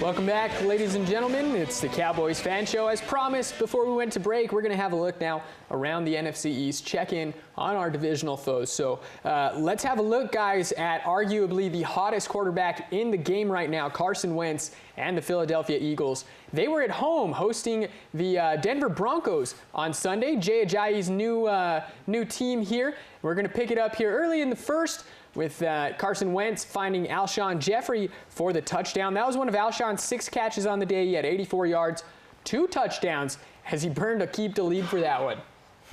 Welcome back, ladies and gentlemen. It's the Cowboys Fan Show. As promised, before we went to break, we're going to have a look now around the NFC East, check in on our divisional foes. So let's have a look, guys, at arguably the hottest quarterback in the game right now, Carson Wentz and the Philadelphia Eagles. They were at home hosting the Denver Broncos on Sunday, Jay Ajayi's new team here. We're going to pick it up here early in the first with Carson Wentz finding Alshon Jeffrey for the touchdown. That was one of Alshon's 6 catches on the day. He had 84 yards, 2 touchdowns, as he burned a keep to lead for that one.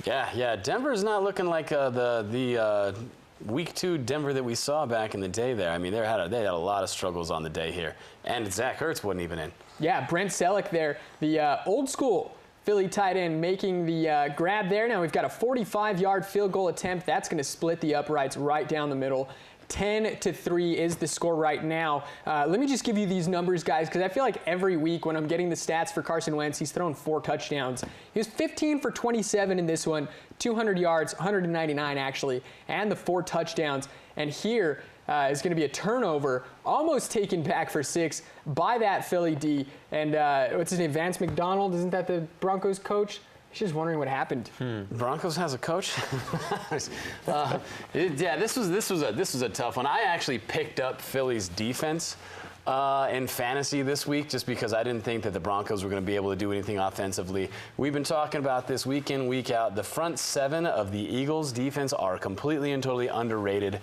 Yeah. Denver's not looking like the Week 2 Denver that we saw back in the day there. I mean, they had a lot of struggles on the day here. And Zach Ertz wasn't even in. Yeah, Brent Selleck there, the old school Philly tight end, making the grab there. Now we've got a 45-yard field goal attempt. That's going to split the uprights right down the middle. 10-3 is the score right now. Let me just give you these numbers, guys, because I feel like every week when I'm getting the stats for Carson Wentz, he's thrown 4 touchdowns. He was 15 for 27 in this one, 200 yards, 199 actually, and the 4 touchdowns. And here is going to be a turnover, almost taken back for 6 by that Philly D. And what's his name? Vance McDonald, isn't that the Broncos coach? Just wondering what happened. Broncos has a coach. Yeah, this was a tough one. I actually picked up Philly's defense in fantasy this week just because I didn't think that the Broncos were going to be able to do anything offensively. We've been talking about this week in, week out. The front 7 of the Eagles' defense are completely and totally underrated.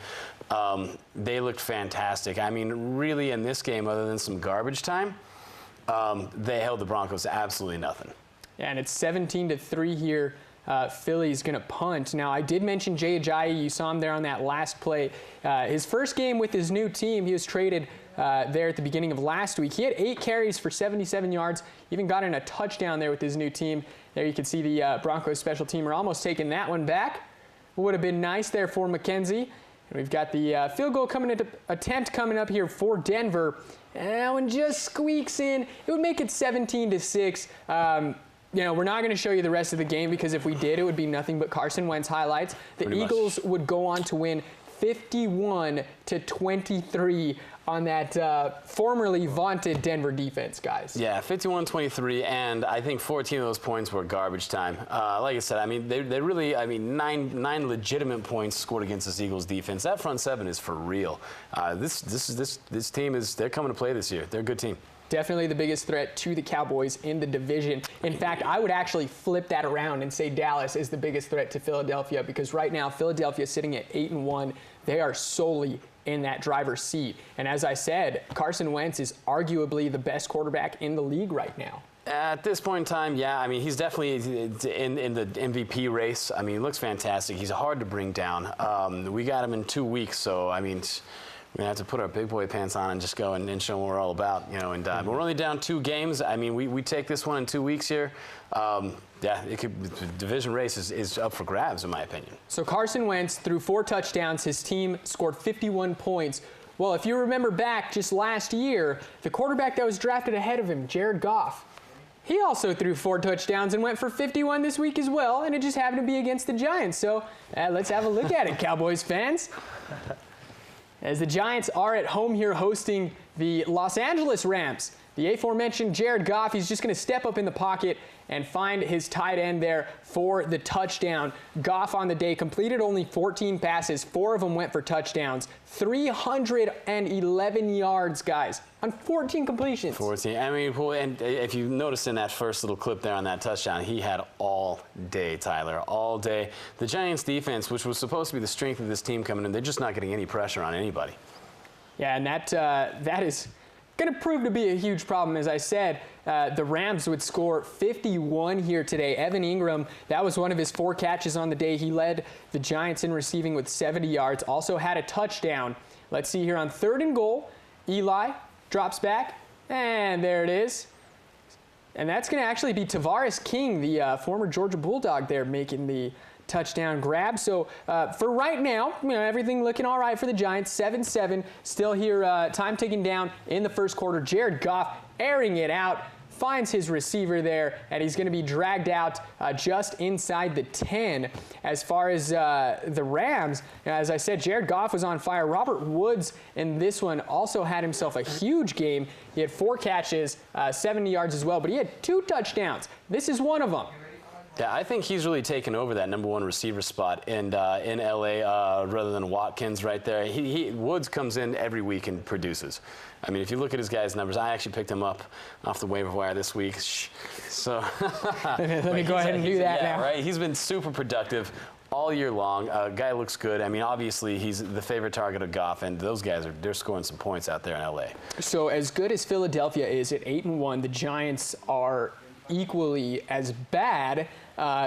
They looked fantastic. I mean, really, in this game, other than some garbage time, they held the Broncos to absolutely nothing. Yeah, and it's 17-3 here. Philly's going to punt. Now, I did mention Jay Ajayi. You saw him there on that last play. His first game with his new team, he was traded there at the beginning of last week. He had 8 carries for 77 yards, even got in a touchdown there with his new team. There you can see the Broncos special teamer almost taking that one back. Would have been nice there for McKenzie. And we've got the field goal attempt coming up here for Denver. And that one just squeaks in. It would make it 17-6. You know, we're not going to show you the rest of the game because if we did, it would be nothing but Carson Wentz highlights. The Eagles would go on to win 51-23 on that formerly vaunted Denver defense, guys. Yeah, 51-23, and I think 14 of those points were garbage time. Like I said, I mean, they really, I mean, nine legitimate points scored against this Eagles defense. That front 7 is for real. This team they're coming to play this year. They're a good team. Definitely the biggest threat to the Cowboys in the division. In fact, I would actually flip that around and say Dallas is the biggest threat to Philadelphia because right now Philadelphia is sitting at 8-1. They are solely in that driver's seat. And as I said, Carson Wentz is arguably the best quarterback in the league right now. At this point in time, yeah. I mean, he's definitely in the MVP race. I mean, he looks fantastic. He's hard to bring down. We got him in 2 weeks, so, I mean, we're going to have to put our big boy pants on and just go and show them what we're all about, you know. And we're only down 2 games. I mean, we take this one in 2 weeks here. Yeah, the division race is up for grabs, in my opinion. So Carson Wentz threw 4 touchdowns. His team scored 51 points. Well, if you remember back just last year, the quarterback that was drafted ahead of him, Jared Goff, he also threw 4 touchdowns and went for 51 this week as well, and it just happened to be against the Giants. So let's have a look at it, Cowboys fans. As the Giants are at home here hosting the Los Angeles Rams. The aforementioned Jared Goff, he's just going to step up in the pocket and find his tight end there for the touchdown. Goff on the day completed only 14 passes. 4 of them went for touchdowns. 311 yards, guys, on 14 completions. 14. I mean, and if you notice in that first little clip there on that touchdown, he had all day, Tyler, all day. The Giants defense, which was supposed to be the strength of this team coming in, they're just not getting any pressure on anybody. Yeah, and that is going to prove to be a huge problem. As I said, the Rams would score 51 here today. Evan Ingram, that was one of his 4 catches on the day. He led the Giants in receiving with 70 yards, also had a touchdown. Let's see here on 3rd and goal. Eli drops back, and there it is. And that's going to actually be Tavares King, the former Georgia Bulldog there, making the touchdown grab. So for right now, you know, everything looking all right for the Giants. 7-7, still here, time ticking down in the first quarter. Jared Goff airing it out, finds his receiver there, and he's going to be dragged out just inside the 10. As far as the Rams, as I said, Jared Goff was on fire. Robert Woods in this one also had himself a huge game. He had 4 catches, 70 yards as well, but he had 2 touchdowns. This is one of them. Yeah, I think he's really taken over that #1 receiver spot in LA rather than Watkins right there. Woods comes in every week and produces. I mean, if you look at his guys' numbers, I actually picked him up off the waiver wire this week. So let me go ahead and do that now. Right, he's been super productive all year long. Guy looks good. I mean, obviously he's the favorite target of Goff, and those guys they're scoring some points out there in LA. So as good as Philadelphia is at 8-1, the Giants are equally as bad,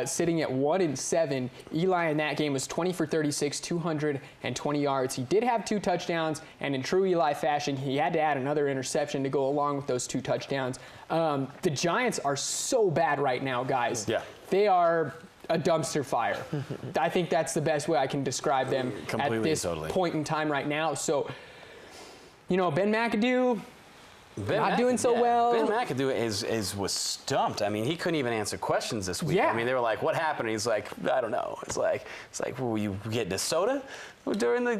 sitting at 1-7. Eli in that game was 20 for 36, 220 yards. He did have 2 touchdowns, and in true Eli fashion, he had to add another interception to go along with those 2 touchdowns. The Giants are so bad right now, guys. Yeah. They are a dumpster fire. I think that's the best way I can describe them Completely, at this totally. point in time right now. So, you know, Ben McAdoo, not doing so well. Ben McAdoo was stumped. I mean, he couldn't even answer questions this week. Yeah. I mean, they were like, "What happened?" He's like, "I don't know." It's like, well, were you getting a soda during the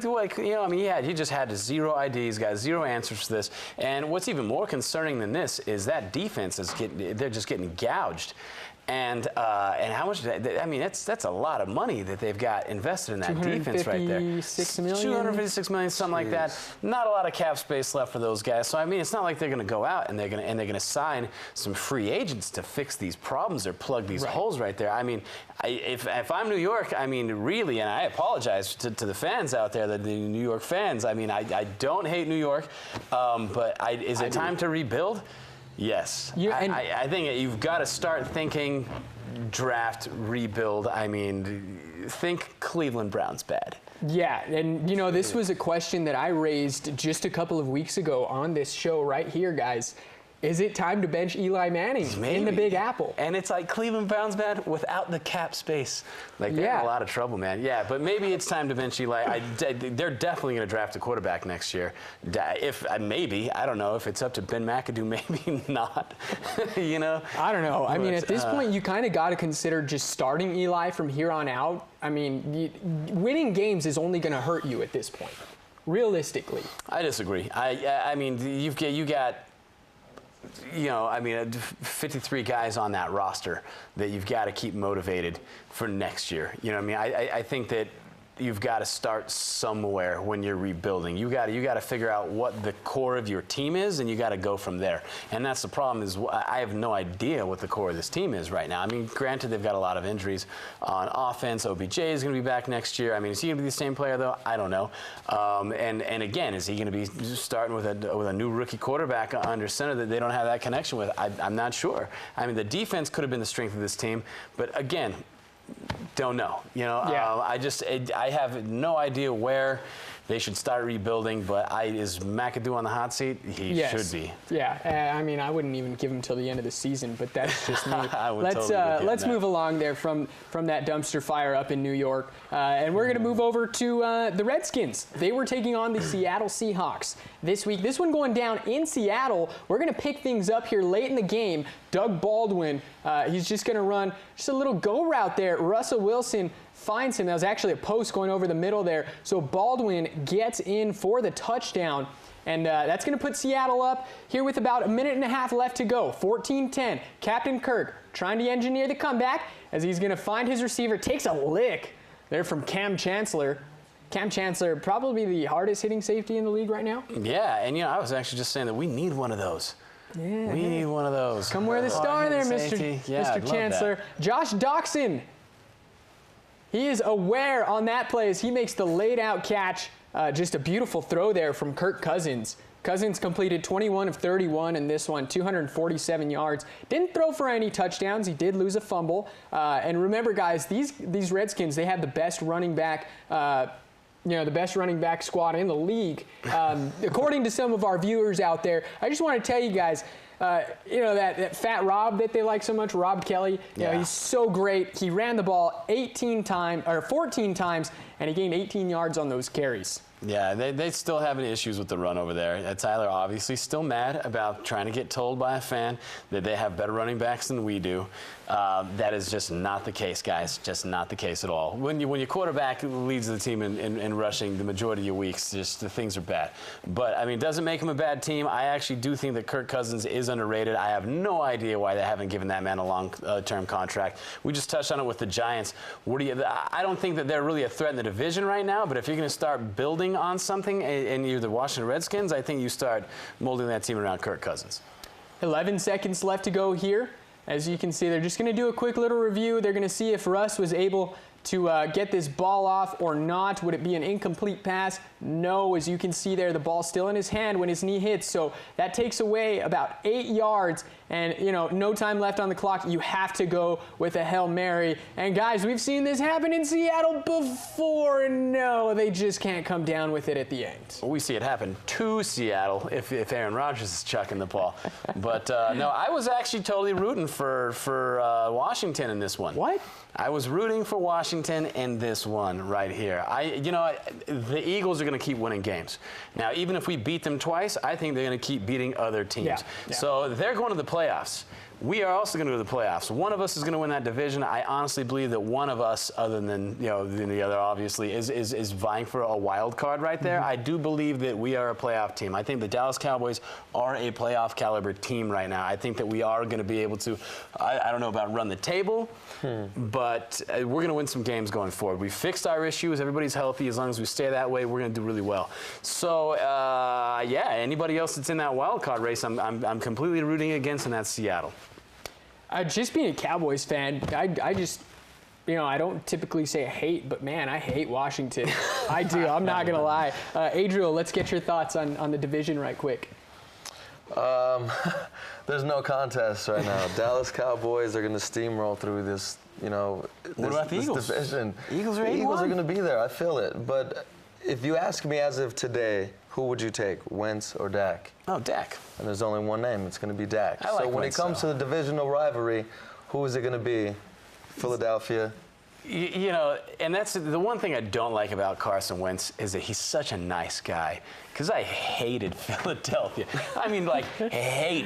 I mean, he just had 0 ideas, got 0 answers for this. And what's even more concerning than this is that defense they're just getting gouged. And how much? I mean, that's a lot of money that they've got invested in that defense right there. $256 million. $256 million, something like that. Not a lot of cap space left for those guys. So I mean, it's not like they're going to go out and they're going to sign some free agents to fix these problems or plug these holes right there. I mean, if I'm New York, I mean, really, and I apologize to the fans out there, the New York fans. I mean, I don't hate New York, but is it time to rebuild? Yes. I think you've got to start thinking draft, rebuild. I mean, think Cleveland Browns bad. Yeah, and you know, this was a question that I raised just a couple of weeks ago on this show right here, guys. Is it time to bench Eli Manning in the Big Apple? And it's like Cleveland Browns bad without the cap space. Like, they're in a lot of trouble, man. Yeah, but maybe it's time to bench Eli. They're definitely going to draft a quarterback next year. Maybe. I don't know if it's up to Ben McAdoo. Maybe not. You know? I don't know. I mean, at this point, you kind of got to consider just starting Eli from here on out. I mean, winning games is only going to hurt you at this point, realistically. I disagree. I mean, you got 53 guys on that roster that you've got to keep motivated for next year. You know what I mean? I think that you've got to start somewhere when you're rebuilding. You got to figure out what the core of your team is, and you got to go from there. And that's the problem is I have no idea what the core of this team is right now. I mean, granted, they've got a lot of injuries on offense. OBJ is going to be back next year. I mean, is he going to be the same player though? I don't know. And again, is he going to be starting with a new rookie quarterback under center that they don't have that connection with? I'm not sure. I mean, the defense could have been the strength of this team, but again, don't know. You know, I have no idea where they should start rebuilding, but is McAdoo on the hot seat? He should be. Yeah, I mean, I wouldn't even give him till the end of the season, but that's just me. Let's move along there from that dumpster fire up in New York, and we're going to move over to the Redskins. They were taking on the Seattle Seahawks this week. This one going down in Seattle. We're going to pick things up here late in the game. Doug Baldwin, he's just going to run just a little go route there. Russell Wilson finds him. That was actually a post going over the middle there. So Baldwin gets in for the touchdown. And that's going to put Seattle up here with about a minute and a half left to go. 14-10. Captain Kirk trying to engineer the comeback as he's going to find his receiver. Takes a lick there from Cam Chancellor. Cam Chancellor, probably the hardest hitting safety in the league right now. Yeah, and I was actually just saying that we need one of those. Yeah. We need one of those. Come wear the star there, Mr. Chancellor. Josh Doxson. He is aware on that play as he makes the laid out catch. Just a beautiful throw there from Kirk Cousins. Cousins completed 21 of 31 in this one, 247 yards. Didn't throw for any touchdowns. He did lose a fumble. And remember, guys, these Redskins, they have the best running back the best running back squad in the league. According to some of our viewers out there, I just want to tell you guys, that fat Rob that they like so much, Rob Kelly. He's so great. He ran the ball 14 times, and he gained 18 yards on those carries. Yeah, they still having issues with the run over there. Tyler obviously still mad about trying to get told by a fan that they have better running backs than we do. That is just not the case, guys. Just not the case at all. When your quarterback leads the team in rushing the majority of your weeks, just the things are bad. But, I mean, doesn't make him a bad team. I actually do think that Kirk Cousins is underrated. I have no idea why they haven't given that man a long-term contract. We just touched on it with the Giants. I don't think that they're really a threat in the division right now, but if you're going to start building on something and you're the Washington Redskins, I think you start molding that team around Kirk Cousins. 11 seconds left to go here. As you can see, they're just going to do a quick little review. They're going to see if Russ was able to get this ball off or not. Would it be an incomplete pass? No. As you can see there, the ball's still in his hand when his knee hits. So that takes away about 8 yards. And, no time left on the clock. You have to go with a Hail Mary. And, guys, we've seen this happen in Seattle before. And, no, they just can't come down with it at the end. We see it happen to Seattle if Aaron Rodgers is chucking the ball. But, no, I was actually totally rooting for Washington in this one. What? I was rooting for Washington in this one right here. The Eagles are going to keep winning games. Now, even if we beat them twice, I think they're going to keep beating other teams. Yeah. So they're going to the playoffs. We are also going to go to the playoffs. One of us is going to win that division. I honestly believe that one of us, other than the other, obviously, is vying for a wild card right there. I do believe that we are a playoff team. I think the Dallas Cowboys are a playoff caliber team right now. I think that we are going to be able to, I don't know about run the table, but we're going to win some games going forward. We fixed our issues. Everybody's healthy. As long as we stay that way, we're going to do really well. So, yeah, anybody else that's in that wild card race, I'm completely rooting against, and that's Seattle. Just being a Cowboys fan, I just, I don't typically say hate, but, man, I hate Washington. I do. I'm not going to lie. Adriel, let's get your thoughts on the division right quick. There's no contest right now. Dallas Cowboys are going to steamroll through this, what about the Eagles? Division. Eagles are 8-1. The Eagles are going to be there. I feel it. But if you ask me as of today, who would you take, Wentz or Dak? Oh, Dak. And there's only one name. It's going to be Dak. I like so when Wentz, it comes to the divisional rivalry, who is it going to be? Philadelphia? And that's the one thing I don't like about Carson Wentz is that he's such a nice guy. Because I hated Philadelphia. I mean, hate,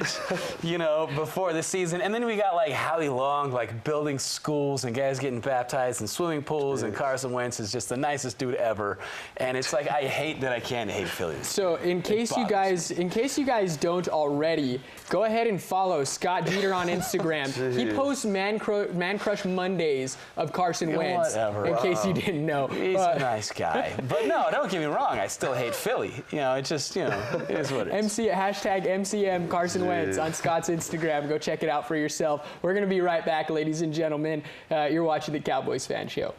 before the season. And then we got, Howie Long, building schools and guys getting baptized in swimming pools. And Carson Wentz is just the nicest dude ever. And it's I hate that I can't hate Philly. So in case you guys don't already, go ahead and follow Scott Jeter on Instagram. He posts Man Crush Mondays of Carson Wentz. Whatever. In case you didn't know. He's a nice guy. But no, don't get me wrong. I still hate Philly. It just, it is what it is. Hashtag MCM Carson Wentz on Scott's Instagram. Go check it out for yourself. We're going to be right back, ladies and gentlemen. You're watching the Cowboys Fan Show.